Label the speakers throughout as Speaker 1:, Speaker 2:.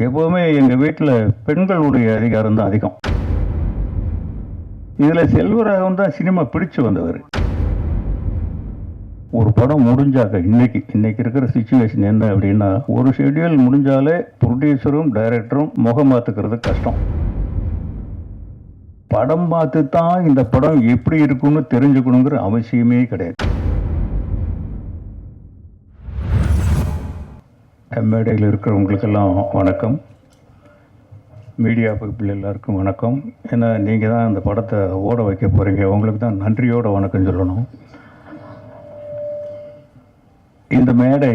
Speaker 1: எப்போவுமே எங்கள் வீட்டில் பெண்களுடைய அதிகாரம் தான் அதிகம். இதில் செல்வராகவன் தான் சினிமா பிடிச்சு வந்தவர். ஒரு படம் முடிஞ்சாக்க இன்னைக்கு இருக்கிற சுச்சுவேஷன் என்ன அப்படின்னா, ஒரு ஷெட்யூல் முடிஞ்சாலே ப்ரொடியூசரும் டைரக்டரும் முகம் மாத்துக்கிறது கஷ்டம். படம் பார்த்து தான் இந்த படம் எப்படி இருக்குன்னு தெரிஞ்சுக்கணுங்கிற அவசியமே கிடையாது. மேடையில் இருக்கிறவங்களுக்கெல்லாம் வணக்கம், மீடியா பீப்புள் எல்லாருக்கும் வணக்கம். ஏன்னா நீங்கள் தான் அந்த படத்தை ஓட வைக்க போகிறீங்க, உங்களுக்கு தான் நன்றியோட வணக்கம் சொல்லணும். இந்த மேடை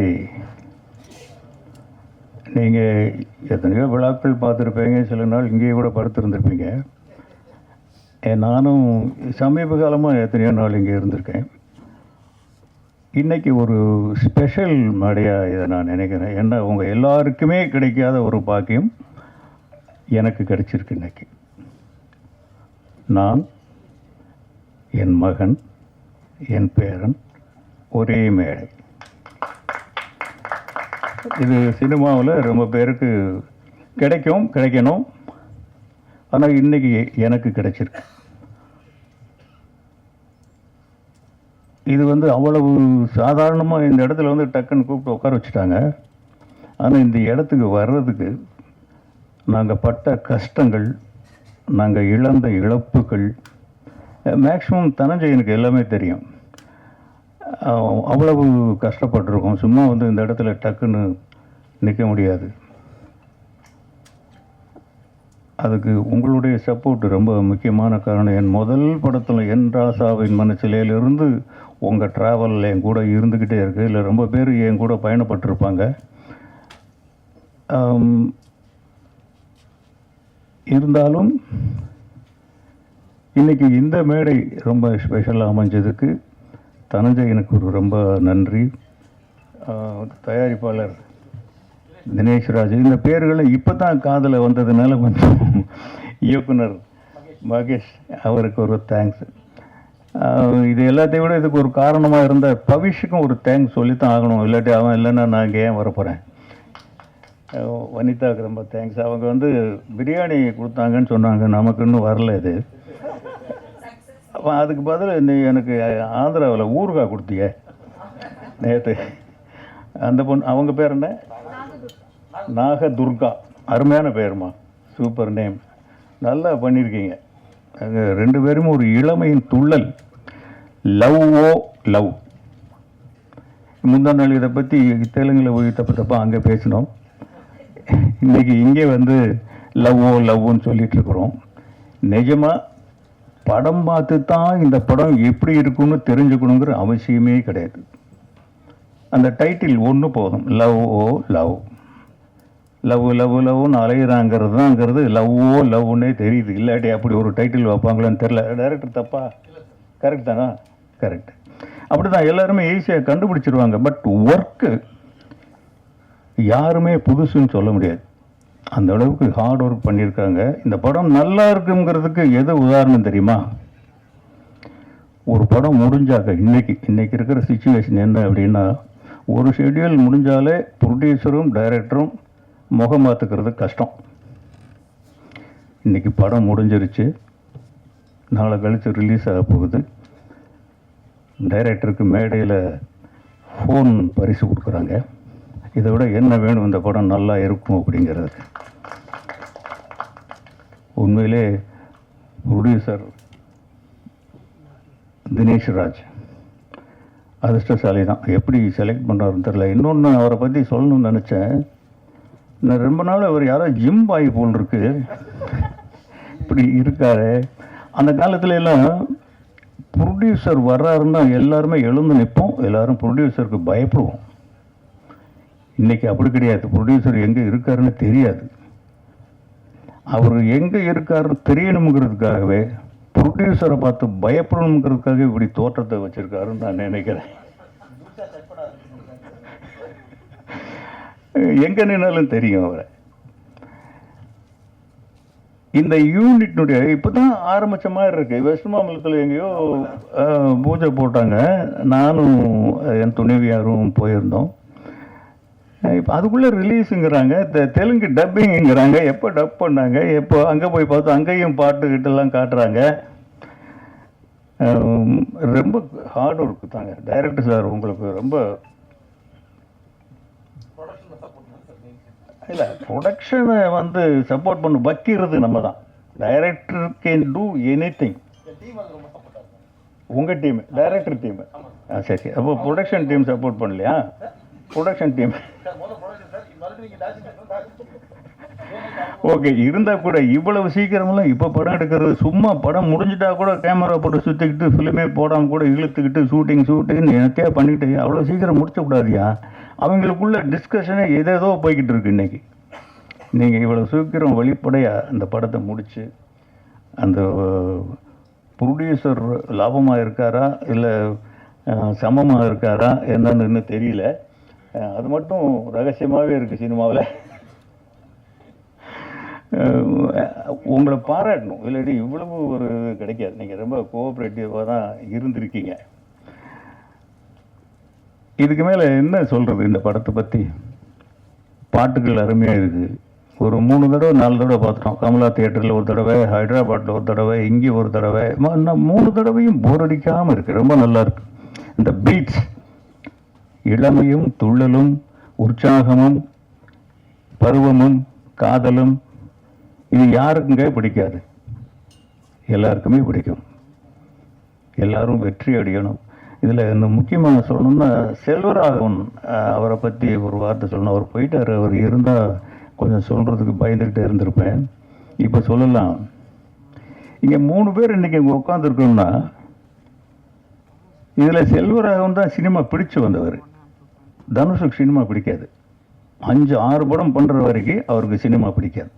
Speaker 1: நீங்கள் எத்தனையோ விழாக்கள் பார்த்துருப்பீங்க, சில நாள் இங்கேயே கூட படுத்திருந்துருப்பீங்க. நானும் சமீப காலமாக எத்தனையோ நாள் இங்கே இருந்திருக்கேன். இன்றைக்கி ஒரு ஸ்பெஷல் மேடையாக இதை நான் நினைக்கிறேன். ஏன்னா உங்கள் எல்லாருக்குமே கிடைக்காத ஒரு பாக்கியம் எனக்கு கிடைச்சிருக்கு. இன்றைக்கி நான், என் மகன், என் பேரன் ஒரே மேடை. இது சினிமாவில் ரொம்ப பேருக்கு கிடைக்கணும். ஆனால் இன்றைக்கி எனக்கு கிடைச்சிருக்கு. இது அவ்வளவு சாதாரணமாக இந்த இடத்துல டக்குன்னு கூப்பிட்டு உட்கார வச்சுட்டாங்க. ஆனால் இந்த இடத்துக்கு வர்றதுக்கு நாங்கள் பட்ட கஷ்டங்கள், நாங்கள் இழந்த இழப்புகள், மேக்ஸிமம் தனஞ்சயனுக்கு எல்லாமே தெரியும். அவ்வளவு கஷ்டப்பட்டிருக்கோம். சும்மா இந்த இடத்துல டக்குன்னு நிற்க முடியாது. அதுக்கு உங்களுடைய சப்போர்ட் ரொம்ப முக்கியமான காரணம். என் முதல் படத்தில் என் ராசாவின் மனசிலையிலிருந்து உங்கள் ட்ராவலில் என் கூட இருந்துக்கிட்டே இருக்குது. இல்லை ரொம்ப பேர் என் கூட பயணப்பட்டிருப்பாங்க. இருந்தாலும் இன்றைக்கி இந்த மேடை ரொம்ப ஸ்பெஷலாக அமைஞ்சதுக்கு தனஞ்சயனுக்கு ஒரு ரொம்ப நன்றி. தயாரிப்பாளர் தினேஷ் ராஜ், இந்த பேர்களை இப்போ தான் காதில் வந்ததுனால கொஞ்சம் இயக்குனர் மகேஷ் அவருக்கு ஒரு தேங்க்ஸ். இது எல்லாத்தையும் விட இதுக்கு ஒரு காரணமாக இருந்த பவிஷுக்கும் ஒரு தேங்க்ஸ் சொல்லித்தான் ஆகணும். இல்லாட்டி அவன் இல்லைன்னா நான் இங்கே ஏன் வரப்போகிறேன். வனிதாவுக்கு ரொம்ப தேங்க்ஸ். அவங்க பிரியாணி கொடுத்தாங்கன்னு சொன்னாங்க, நமக்கு இன்னும் வரல. இது அப்போ அதுக்கு பதில் நீ எனக்கு ஆந்திராவில் ஊறுகாய் கொடுத்திய நேற்று. அந்த பொண்ணு, அவங்க பேர் என்ன? நாகதுர்கா. அருமையான பேருமா, சூப்பர் நேம், நல்லா பண்ணியிருக்கீங்க. அங்கே ரெண்டு பேரும் ஒரு இளமையின் துள்ளல். Love oh love. முந்தா நாள் இதை பற்றி தெலுங்கில் போய் தப்பா அங்கே பேசினோம். இன்றைக்கி இங்கே லவ் ஓ லவ்னு சொல்லிகிட்ருக்குறோம். நிஜமாக படம் பார்த்து தான் இந்த படம் எப்படி இருக்குன்னு தெரிஞ்சுக்கணுங்கிற அவசியமே கிடையாது. அந்த டைட்டில் ஒன்று போதும், love oh love. Love love லவ்னு அலையிறாங்கிறது தான்ங்கிறது லவ் ஓ லவ்னே தெரியுது. இல்லாட்டி அப்படி ஒரு டைட்டில் வைப்பாங்களான்னு தெரில. டைரக்டர் தப்பா? கரெக்ட் தானா? கரெக்ட். அப்படி தான் எல்லாருமே ஈஸியாக கண்டுபிடிச்சிருவாங்க. பட் ஒர்க்கு யாருமே புதுசுன்னு சொல்ல முடியாது. அந்த அளவுக்கு ஹார்ட் ஒர்க் பண்ணியிருக்காங்க. இந்த படம் நல்லா இருக்குங்கிறதுக்கு எது உதாரணம் தெரியுமா? ஒரு படம் முடிஞ்சாக்க இன்னைக்கு இருக்கிற சுச்சுவேஷன் என்ன அப்படின்னா, ஒரு ஷெட்யூல் முடிஞ்சாலே ப்ரொடியூசரும் டைரக்டரும் முகம் மாற்றுக்கிறது கஷ்டம். இன்றைக்கி படம் முடிஞ்சிருச்சு, நாளை கழித்து ரிலீஸ் ஆக போகுது. டைரக்டருக்கு மேடையில் ஃபோன் பரிசு கொடுக்குறாங்க. இதை விட என்ன வேணும் இந்த படம் நல்லா இருக்கும் அப்படிங்கிறது. உண்மையிலே ப்ரொடியூசர் தினேஷ் ராஜ் அதிர்ஷ்டசாலி தான். எப்படி செலக்ட் பண்ணுறாருன்னு தெரில. இன்னொன்று அவரை பற்றி சொல்லணும்னு நினச்சேன். நான் ரொம்ப நாள் அவர் யாரோ ஜிம் பாய் போல் இருக்கு, இப்படி இருக்காரு. அந்த காலத்துல எல்லாம் ப்ரொடியூசர் வர்றாருன்னா எல்லாருமே எழுந்து நிற்போம், எல்லாரும் ப்ரொடியூசருக்கு பயப்படுவோம். இன்னைக்கு அப்படி கிடையாது. ப்ரொடியூசர் எங்கே இருக்காருன்னு தெரியாது. அவர் எங்கே இருக்காருன்னு தெரியணுங்கிறதுக்காகவே, ப்ரொடியூசரை பார்த்து பயப்படணுங்கிறதுக்காக இப்படி தோற்றத்தை வச்சுருக்காருன்னு நான் நினைக்கிறேன். எங்கே நின்னாலும் தெரியும் அவரை. இந்த யூனிட்னுடைய இப்போ தான் ஆரம்பித்த மாதிரி இருக்குது. வெஸ்ட் மாம்பலத்தில் எங்கேயோ பூஜை போட்டாங்க. நானும் என் துணைவியாரும் போயிருந்தோம். இப்போ அதுக்குள்ளே ரிலீஸுங்கிறாங்க, தெலுங்கு டப்பிங்கிறாங்க. எப்போ டப் பண்ணாங்க, எப்போ அங்கே போய் பார்த்தா அங்கேயும் பாட்டுக்கிட்டெல்லாம் காட்டுறாங்க. ரொம்ப ஹார்ட் ஒர்க்கு தாங்க டைரக்டர் சார். உங்களுக்கு ரொம்ப இல்லை, ப்ரொடக்ஷனை வந்து சப்போர்ட் பண்ண வைக்கிறது நம்ம தான். Director can do any thing. உங்கள் டீம், டைரக்டர் டீம். சரி, அப்போ ப்ரொடக்ஷன் டீம் சப்போர்ட் பண்ணலையா? ப்ரொடக்ஷன் டீம் ஓகே இருந்தால் கூட இவ்வளவு சீக்கிரமெல்லாம் இப்போ படம் எடுக்கிறது சும்மா படம் முடிஞ்சிட்டா கூட கேமரா போட்டு சுற்றிக்கிட்டு ஃபிலிமே போடாமல் கூட இழுத்துக்கிட்டு ஷூட்டிங் எனக்கே பண்ணிக்கிட்டு அவ்வளோ சீக்கிரம் முடிச்சக்கூடாதியா. அவங்களுக்குள்ள டிஸ்கஷனே ஏதேதோ போய்கிட்டு இருக்கு இன்னைக்கு. நீங்கள் இவ்வளோ சீக்கிரம் வெளிப்படையாக அந்த படத்தை முடித்து அந்த ப்ரொடியூசர் லாபமாக இருக்காரா இல்லை சமமாக இருக்காரா என்னன்னு இன்னும் தெரியல. அது மட்டும் ரகசியமாகவே இருக்குது சினிமாவில். உங்களை பாராட்டணும், இல்லாட்டி இவ்வளவு ஒரு இது கிடைக்காது. நீங்கள் ரொம்ப கோஆப்ரேட்டிவாக தான் இருந்திருக்கீங்க. இதுக்கு மேலே என்ன சொல்கிறது இந்த படத்தை பற்றி? பாட்டுகள் அருமையாக இருக்குது. ஒரு 3 தடவை 4 தடவை பார்த்துட்டோம். கமலா தியேட்டரில் ஒரு தடவை, ஹைதராபாத்தில் ஒரு தடவை, இங்கே ஒரு தடவை. இன்னும் 3 தடவையும் போர் அடிக்காமல் இருக்குது. ரொம்ப நல்லாயிருக்கு. இந்த பீட்ஸ், இளமையும் துள்ளலும் உற்சாகமும் பருவமும் காதலும், இது யாருக்குங்க பிடிக்காது? எல்லாருக்குமே பிடிக்கும். எல்லாரும் வெற்றி அடையணும். இதில் இன்னும் முக்கியமாக சொல்லணும்னா செல்வராகவன் அவரை பற்றி ஒரு வார்த்தை சொல்லணும். அவர் போயிட்டார். அவர் இருந்தால் கொஞ்சம் சொல்கிறதுக்கு பயந்துக்கிட்டே இருந்திருப்பேன். இப்போ சொல்லலாம். இங்கே 3 பேர் இன்றைக்கி இங்கே உட்காந்துருக்கோம்னா இதில் செல்வராகவன் தான் சினிமா பிடிச்சு வந்தவர். தனுஷுக்கு சினிமா பிடிக்காது. 5-6 படம் பண்ணுற வரைக்கும் அவருக்கு சினிமா பிடிக்காது.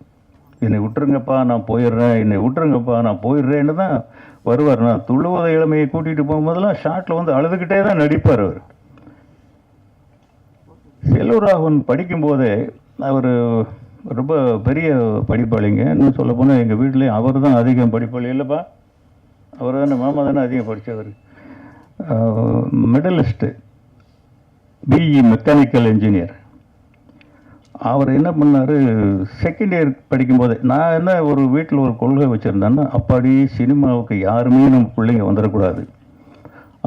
Speaker 1: என்னை விட்டுருங்கப்பா நான் போயிடுறேன், என்னை விட்டுருங்கப்பா நான் போயிடுறேன்னு தான் வருவார். நான் துள்ளுவத இளமையை கூட்டிகிட்டு போகும்போதெல்லாம் ஷார்ட்டில் வந்து அழுதுகிட்டே தான் நடிப்பார் அவர். செல்வராகவன் படிக்கும்போதே அவர் ரொம்ப பெரிய படிப்பாளிங்க. இன்னும் சொல்ல போனால் எங்கள் வீட்டிலேயே அவர் தான் அதிகம் படிப்பாளி. இல்லைப்பா, அவர் தானே, மாமா தானே அதிகம் படித்தவர். Medalist, BE mechanical engineer. அவர் என்ன பண்ணார், செகண்ட் இயர் படிக்கும்போதே நான் என்ன ஒரு வீட்டில் ஒரு கொள்கை வச்சுருந்தேன்னா, அப்பாடி சினிமாவுக்கு யாருமே நம்ம பிள்ளைங்க வந்துடக்கூடாது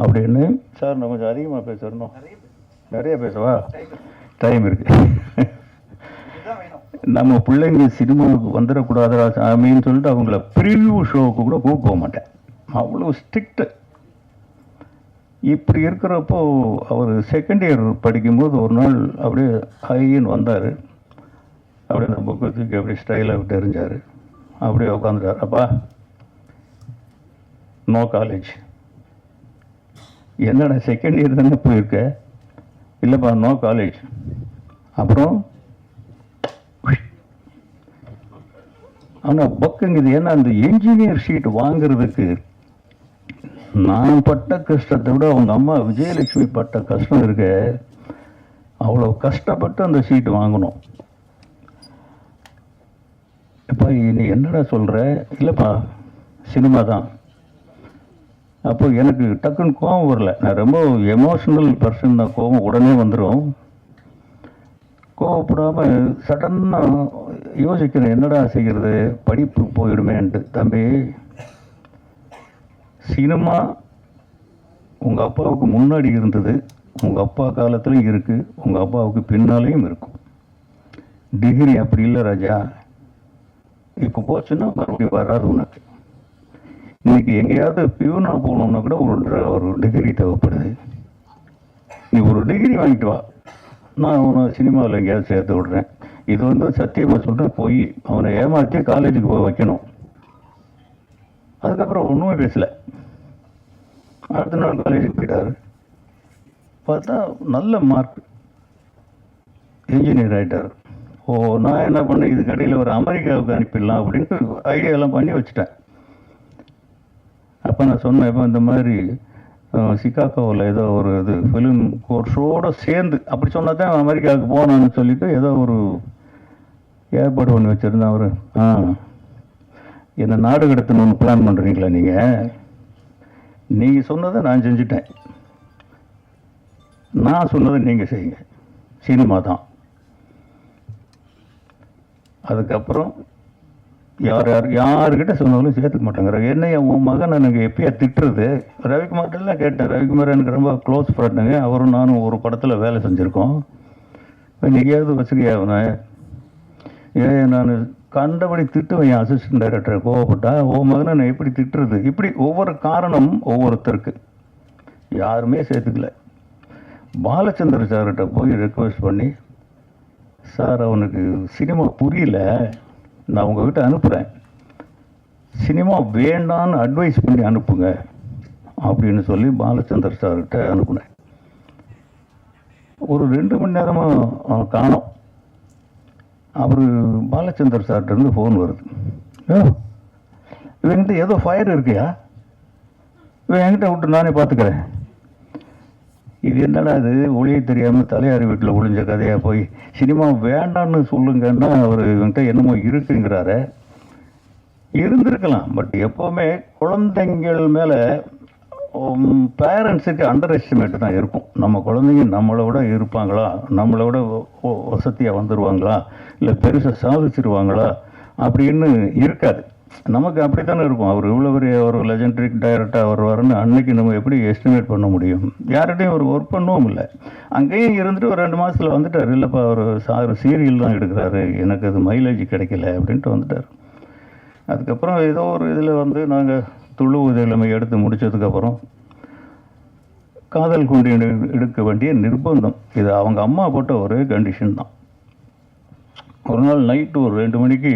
Speaker 1: அப்படின்னு. சார் நான் கொஞ்சம் அதிகமாக பேசுகிறோம், நிறைய பேசவா? டைம் இருக்குது. நம்ம பிள்ளைங்க சினிமாவுக்கு வந்துடக்கூடாது அப்படின்னு சொல்லிட்டு அவங்கள ப்ரிவியூ ஷோவுக்கு கூட கூப்பிட போக மாட்டேன். அவ்வளோ ஸ்ட்ரிக்ட்டு. இப்படி இருக்கிறப்போ அவர் செகண்ட் இயர் படிக்கும்போது ஒரு நாள் அப்படியே ஹைன்னு வந்தார். அப்படியே அந்த புக்கை தூக்கி அப்படியே ஸ்டைலாக விட்டு எறிஞ்சார். அப்படியே உட்காந்துட்டார். அப்பா நோ காலேஜ். என்னடா செகண்ட் இயர் தானே போயிருக்க? இல்லைப்பா நோ காலேஜ். அப்புறம் ஆனால் பக்குங்குது. ஏன்னா அந்த என்ஜினியர் ஷீட் வாங்கிறதுக்கு நான் பட்ட கஷ்டத்தை விட அவங்க அம்மா விஜயலட்சுமி பட்ட கஷ்டம் இருக்கு. அவ்வளோ கஷ்டப்பட்டு அந்த சீட்டு வாங்கணும். இப்போ நீ என்னடா சொல்கிற? இல்லைப்பா சினிமா தான். அப்போ எனக்கு டக்குன்னு கோபம் வரல. நான் ரொம்ப எமோஷ்னல் பர்சன் தான். கோபம் உடனே வந்துடும். கோவப்படாமல் சடனாக யோசிக்கிறேன், என்னடா செய்கிறது, படிப்பு போயிடுமேன்ட்டு. தம்பி, சினிமா உங்கள் அப்பாவுக்கு முன்னாடி இருந்தது, உங்கள் அப்பா காலத்துலையும் இருக்குது, உங்கள் அப்பாவுக்கு பின்னாலேயும் இருக்கும். டிகிரி அப்படி இல்லை ராஜா. இப்போ போச்சுன்னா மறுபடியும் வராது உனக்கு. இன்னைக்கு எங்கேயாவது பியூனாக போகணுன்னா கூட ஒரு டிகிரி தேவைப்படுது. நீ ஒரு டிகிரி வாங்கிட்டு வா, நான் அவனை சினிமாவில் எங்கேயாவது சேர்த்து விடுறேன். இது வந்து சத்தியமாக சொல்கிறேன், போய் அவனை ஏமாற்றி காலேஜுக்கு போய் வைக்கணும். அதுக்கப்புறம் ஒன்றுமே பேசலை. அடுத்த நாள் காலேஜுக்கு போயிட்டார். பார்த்தா நல்ல மார்க், இன்ஜினியர் ஆகிட்டார். ஓ, நான் என்ன பண்ணேன், இதுக்கு இடையில் ஒரு அமெரிக்காவுக்கு அனுப்பிடலாம் அப்படின்ட்டு ஐடியாலாம் பண்ணி வச்சுட்டேன். அப்போ நான் சொன்னேன், இப்போ இந்த மாதிரி சிகாகோவில் ஏதோ ஒரு இது ஃபிலிம் கோர்ஸோடு சேர்ந்து அப்படி சொன்னால் தான் அமெரிக்காவுக்கு போகணுன்னு சொல்லிவிட்டு ஏதோ ஒரு ஏற்பாடு பண்ணி வச்சுருந்தேன். அவர் என்னை நாடு கடத்தணும்னு பிளான் பண்ணுறீங்களா? நீங்கள் சொன்னதை நான் செஞ்சுட்டேன், நான் சொன்னதை நீங்கள் செய்யுங்க, சினிமா தான் அதுக்கப்புறம் யாருக்கிட்ட சொன்னாலும் சேர்த்துக்க மாட்டாங்க. என்னையா உன் மகன் எனக்கு எப்பயா திட்டுறது? ரவிக்குமார்ட்டெல்லாம் கேட்டேன். ரவிக்குமார் எனக்கு ரொம்ப க்ளோஸ் ஃப்ரெண்டுங்க. அவரும் நானும் ஒரு படத்தில் வேலை செஞ்சுருக்கோம். எங்கேயாவது வச்சுக்கையா அவனை? நான் கண்டபடி திட்டுவேன் என் அசிஸ்டன்ட் டைரக்டரை. கோவப்பட்டா உன் மகனை நான் எப்படி திட்டுறது? இப்படி ஒவ்வொரு காரணம் ஒவ்வொருத்தருக்கு. யாருமே சேர்த்துக்கல. பாலச்சந்திர சார்கிட்ட போய் ரெக்வஸ்ட் பண்ணி, சார் அவனுக்கு சினிமா புரியல, நான் உங்ககிட்ட அனுப்புகிறேன், சினிமா வேண்டான்னு அட்வைஸ் பண்ணி அனுப்புங்க அப்படின்னு சொல்லி பாலச்சந்தர் சார்கிட்ட அனுப்புனேன். ஒரு 2 மணி நேரமாக அவன் காணோம். அவர் பாலச்சந்தர் சார்கிட்டருந்து ஃபோன் வருது. இவன்கிட்ட ஏதோ ஃபயர் இருக்கியா? இவன் என்கிட்ட விட்டு நானே பார்த்துக்கிறேன். இது என்னடா இது ஒளியை தெரியாமல் தலையாரி வீட்டில் ஒளிஞ்ச கதையாக போய் சினிமா வேண்டான்னு சொல்லுங்கன்னா அவர் இவன்கிட்ட என்னமோ இருக்குங்கிறாரு. இருந்திருக்கலாம். பட் எப்போவுமே குழந்தைங்கள் மேலே பேரண்ட்ஸுக்கு அண்டர் எஸ்டிமேட் தான் இருக்கும். நம்ம குழந்தைங்க நம்மளை விட இருப்பாங்களா, நம்மளை விட வசதியாக வந்துடுவாங்களா, இல்லை பெருசாக சாதிச்சிருவாங்களா அப்படின்னு இருக்காது. நமக்கு அப்படி தானே இருக்கும். அவர் இவ்வளோ பெரிய ஒரு லெஜெண்டரிக் டைரக்டராக வருவாருன்னு அன்னைக்கு நம்ம எப்படி எஸ்டிமேட் பண்ண முடியும்? யார்கிட்டையும் ஒரு ஒர்க் பண்ணவும் இல்லை. அங்கேயும் இருந்துட்டு ஒரு 2 மாதத்தில் வந்துட்டார். இல்லைப்பா அவர் சீரியல் தான் எடுக்கிறாரு, எனக்கு அது மைலேஜ் கிடைக்கல அப்படின்ட்டு வந்துட்டார். அதுக்கப்புறம் ஏதோ ஒரு இதில் வந்து நாங்கள் துளு உதவிமை எடுத்து முடித்ததுக்கப்புறம் காதல் கொண்டு எடுக்க வேண்டிய நிர்பந்தம். இது அவங்க அம்மா போட்ட ஒரே கண்டிஷன் தான். ஒரு நாள் நைட்டு ஒரு 2 மணிக்கு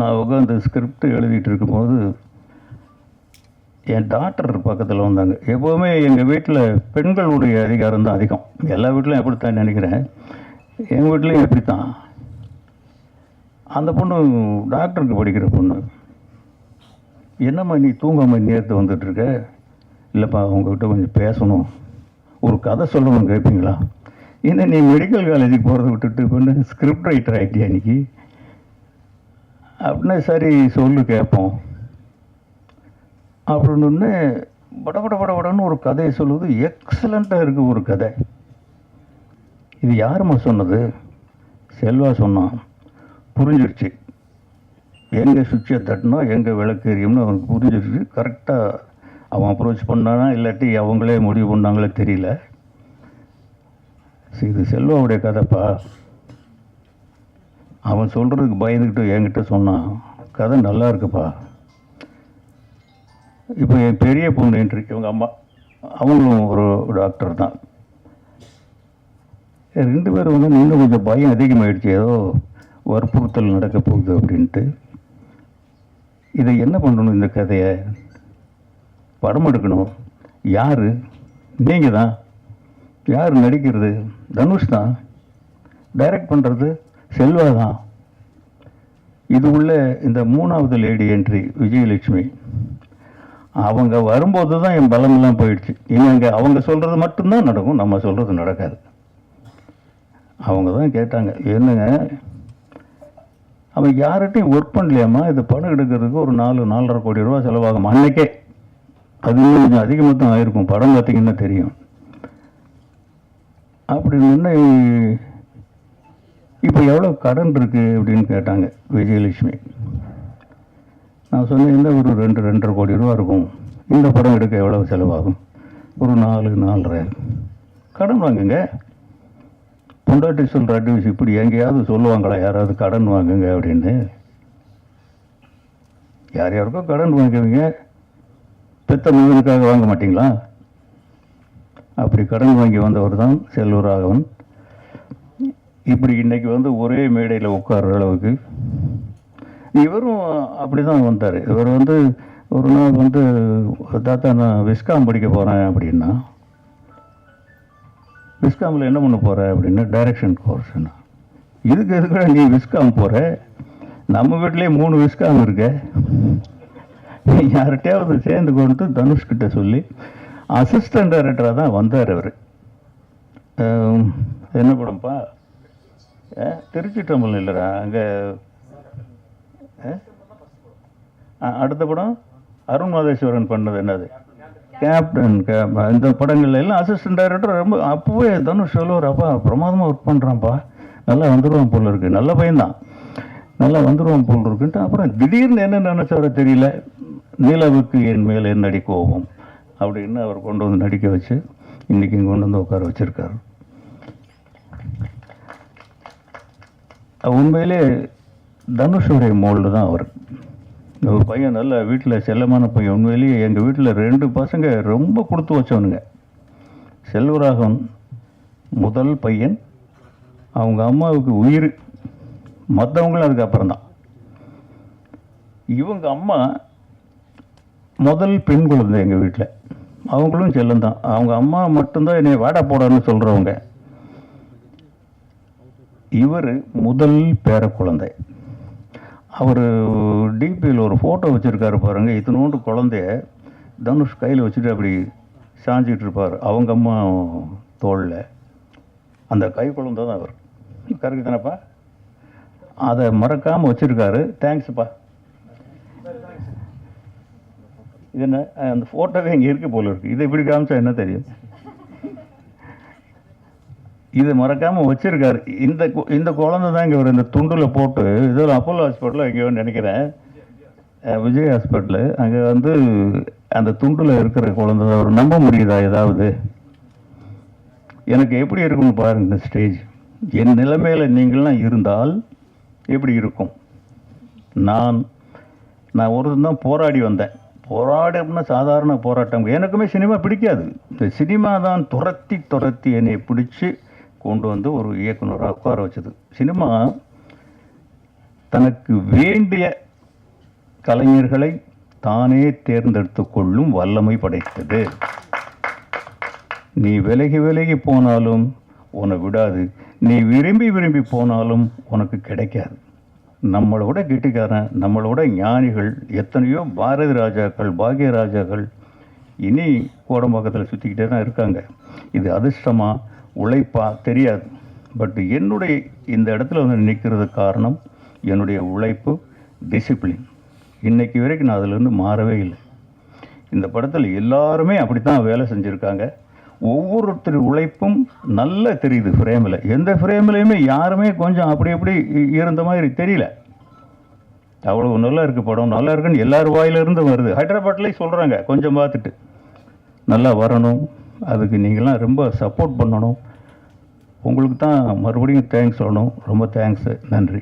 Speaker 1: நான் உட்காந்து ஸ்கிரிப்ட் எழுதிட்டு இருக்கும்போது என் டாக்டர் பக்கத்தில் வந்தாங்க. எப்போவுமே எங்கள் வீட்டில் பெண்களுடைய அதிகாரம் தான் அதிகம். எல்லா வீட்லையும் எப்படித்தான் நினைக்கிறேன், எங்கள் வீட்லேயும் எப்படித்தான். அந்த பொண்ணு டாக்டருக்கு படிக்கிற பொண்ணு. என்னம்மா நீ தூங்காமல் நேரத்து வந்துட்டுருக்க? இல்லைப்பா உங்ககிட்ட கொஞ்சம் பேசணும், ஒரு கதை சொல்லணும், கேட்பீங்களா? என்ன நீ மெடிக்கல் காலேஜுக்கு போகிறத விட்டுட்டு இப்போ ஸ்கிரிப்ட் ரைட்டர் ஆகிட்டியா இன்னைக்கு அப்படின்னா? சரி சொல்லு கேட்போம் அப்படின்னு படன்னு ஒரு கதையை சொல்லுவது. எக்ஸலண்ட்டாக இருக்குது ஒரு கதை. இது யாரும்மா சொன்னது? செல்வா சொன்னான். புரிஞ்சிருச்சு. எங்கே சுவிட்சை தட்டினா எங்கே விளக்கு எரியும்னு அவனுக்கு புரிஞ்சிருச்சு. கரெக்டாக அவன் அப்ரோச் பண்ணானா இல்லாட்டி அவங்களே முடிவு பண்ணாங்களே தெரியல. இது செல்வாவுடைய கதைப்பா. அவன் சொல்கிறதுக்கு பயந்துக்கிட்டு என்கிட்ட சொன்னான், கதை நல்லா இருக்குப்பா. இப்போ என் பெரிய பொண்ணு என்ட்ரி, இவங்க அம்மா, அவங்களும் ஒரு டாக்டர் தான். 2 பேரும் வந்து இன்னும் கொஞ்சம் பயம் அதிகமாகிடுச்சு, ஏதோ வற்புறுத்தல் நடக்க போகுது அப்படின்ட்டு. இதை என்ன பண்ணணும்? இந்த கதையை படம் எடுக்கணும். யார்? நீங்கள் தான். யார் நடிக்கிறது? தனுஷ் தான். டைரக்ட் பண்ணுறது செல்வா தான். இது உள்ள இந்த 3வது லேடி என்ட்ரி விஜயலட்சுமி. அவங்க வரும்போது தான் என் பலமெல்லாம் போயிடுச்சு. இவங்க அவங்க சொல்கிறது மட்டும்தான் நடக்கும், நம்ம சொல்கிறது நடக்காது. அவங்க தான் கேட்டாங்க, என்னங்க அவன் யார்கிட்டையும் ஒர்க் பண்ணலையாம்மா, இது படம் எடுக்கிறதுக்கு ஒரு 4-4.5 கோடி ரூபா செலவாகும் அன்னைக்கே. அது இன்னும் கொஞ்சம் அதிகமாக தான் ஆயிருக்கும், படம் பார்த்தீங்கன்னா தெரியும். அப்படின்னு இப்போ எவ்வளோ கடன் இருக்குது அப்படின்னு கேட்டாங்க விஜயலட்சுமி. நான் சொன்னேன், இந்த ஒரு 2-2.5 கோடி ரூபா இருக்கும். இந்த படம் எடுக்க எவ்வளோ செலவாகும்? ஒரு 4-4.5 கடன் வாங்குங்க. பொண்டாட்டி சொல்கிற அட்வைஸ் இப்படி எங்கேயாவது சொல்லுவாங்களா யாராவது கடன் வாங்குங்க அப்படின்னு? யார் யாருக்கோ கடன் வாங்குவீங்க, பெத்த மகனுக்காக வாங்க மாட்டிங்களா? அப்படி கடன் வாங்கி வந்தவர் தான் செல்வராகவன். இப்படி இன்னைக்கு வந்து ஒரே மேடையில் உட்கார்ற அளவுக்கு இவரும் அப்படி தான் வந்தார். இவர் வந்து ஒரு நாள் வந்து, தாத்தா நான் விஸ்காம் படிக்க போகிறேன் அப்படின்னா. விஸ்காமில் என்ன பண்ண போகிற அப்படின்னா, டைரக்ஷன் கோர்ஸ்னா. எதுக்கு நீ விஸ்காம் போகிற? நம்ம வீட்டிலே 3 விஸ்காம் இருக்க. யார்கிட்டையாவது சேர்ந்து கொண்டு தனுஷ்கிட்ட சொல்லி அசிஸ்டன்ட் டைரக்டராக தான் வந்தார் அவர். என்ன படம்ப்பா? திருச்சி டம்பல் இல்லைடா, அங்கே அடுத்த படம் அருண் மாதேஸ்வரன் பண்ணது என்னது, கேப்டன். இந்த படங்கள்ல எல்லாம் அசிஸ்டன்ட் டைரக்டர். ரொம்ப அப்போவே தனுஷ் சொல்லுவார், அப்பா பிரமாதமாக ஒர்க் பண்ணுறான்ப்பா, நல்லா வந்துடுவான் போல இருக்குது, நல்ல பையன்தான். நல்லா வந்துடுவோம் போல் இருக்குன்ட்டு அப்புறம் திடீர்னு என்ன நினச்சவரை தெரியல, நிலவுக்கு என் மேல் என்னடி கோபம் அப்படின்னு அவர் கொண்டு வந்து நடிக்க வச்சு இன்றைக்கி கொண்டு வந்து உட்கார வச்சுருக்காரு. உண்மையிலே தனுஷுடைய மோல்டு தான் அவர். ஒரு பையன் நல்ல வீட்டில் செல்லமான பையன். உண்மையிலேயே எங்கள் வீட்டில் 2 பசங்க ரொம்ப கொடுத்து வச்சவனுங்க. செல்வராகவன் முதல் பையன், அவங்க அம்மாவுக்கு உயிர், மற்றவங்களும் அதுக்கப்புறம் தான். இவங்க அம்மா முதல் பெண் குழந்தை எங்கள் வீட்டில், அவங்களும் செல்லந்தான். அவங்க அம்மா மட்டும்தான் என்னை வாடா போடான்னு சொல்கிறவங்க. இவர் முதல் பேர குழந்தை. அவர் டிபியில் ஒரு ஃபோட்டோ வச்சுருக்காரு பாருங்கள். இத்தனோண்டு குழந்தைய தனுஷ் கையில் வச்சுட்டு அப்படி சாஞ்சிட்டு இருப்பார் அவங்க அம்மா தோளில். அந்த கை குழந்தை தான் அவர். கரெக்டு தானேப்பா? அதை மறக்காமல் வச்சுருக்காரு. தேங்க்ஸ்ப்பா. இது என்ன, அந்த ஃபோட்டோவே இங்கே இருக்குது போல இருக்குது. இதை இப்படி காமிச்சா என்ன தெரியும்? இதை மறக்காமல் வச்சுருக்காரு. இந்த குழந்தை தான் இங்கே ஒரு இந்த துண்டில் போட்டு, இதில் அப்போலோ ஹாஸ்பிட்டலில் எங்கேயோ நினைக்கிறேன், விஜய் ஹாஸ்பிட்டலு, அங்கே வந்து அந்த துண்டில் இருக்கிற குழந்தை தான். அவர் நம்ப முடியுதா ஏதாவது? எனக்கு எப்படி இருக்குன்னு பாருங்க இந்த ஸ்டேஜ். என் நிலைமையில் நீங்கள்லாம் இருந்தால் எப்படி இருக்கும்? நான் ஒரு தான் போராடி வந்தேன். போராட்டம்னா சாதாரண போராட்டம். எனக்குமே சினிமா பிடிக்காது. இந்த சினிமா தான் துரத்தி என்னை பிடிச்சி கொண்டு வந்து ஒரு இயக்குனராக உட்கார வச்சது. சினிமா தனக்கு வேண்டிய கலைஞர்களை தானே தேர்ந்தெடுத்து கொள்ளும் வல்லமை படைத்தது. நீ விலகி போனாலும் உன்னை விடாது, நீ விரும்பி போனாலும் உனக்கு கிடைக்காது. நம்மளோட கெட்டிக்காரன், நம்மளோட ஞானிகள் எத்தனையோ பாரதி ராஜாக்கள், பாக்ய ராஜாக்கள் இனி கோடம்பாக்கத்தில் சுற்றிக்கிட்டே தான் இருக்காங்க. இது அதிர்ஷ்டமா உழைப்பா தெரியாது. பட் என்னுடைய இந்த இடத்துல வந்து நிற்கிறது காரணம் என்னுடைய உழைப்பு, டிசிப்ளின். இன்றைக்கி வரைக்கும் நான் அதிலேருந்து மாறவே இல்லை. இந்த படத்தில் எல்லாருமே அப்படி தான் வேலை செஞ்சுருக்காங்க. ஒவ்வொருத்தர் உழைப்பும் நல்லா தெரியுது ஃப்ரேமில். எந்த ஃப்ரேம்லேயுமே யாருமே கொஞ்சம் அப்படி இருந்த மாதிரி தெரியல. அவ்வளோ நல்லா இருக்குது படம், நல்லா இருக்குன்னு எல்லார் வாயிலிருந்து வருது. ஹைதராபாத்லேயும் சொல்கிறாங்க, கொஞ்சம் பார்த்துட்டு நல்லா வரணும், அதுக்கு நீங்களாம் ரொம்ப சப்போர்ட் பண்ணணும். உங்களுக்கு தான் மறுபடியும் தேங்க்ஸ் சொல்லணும். ரொம்ப தேங்க்ஸு, நன்றி.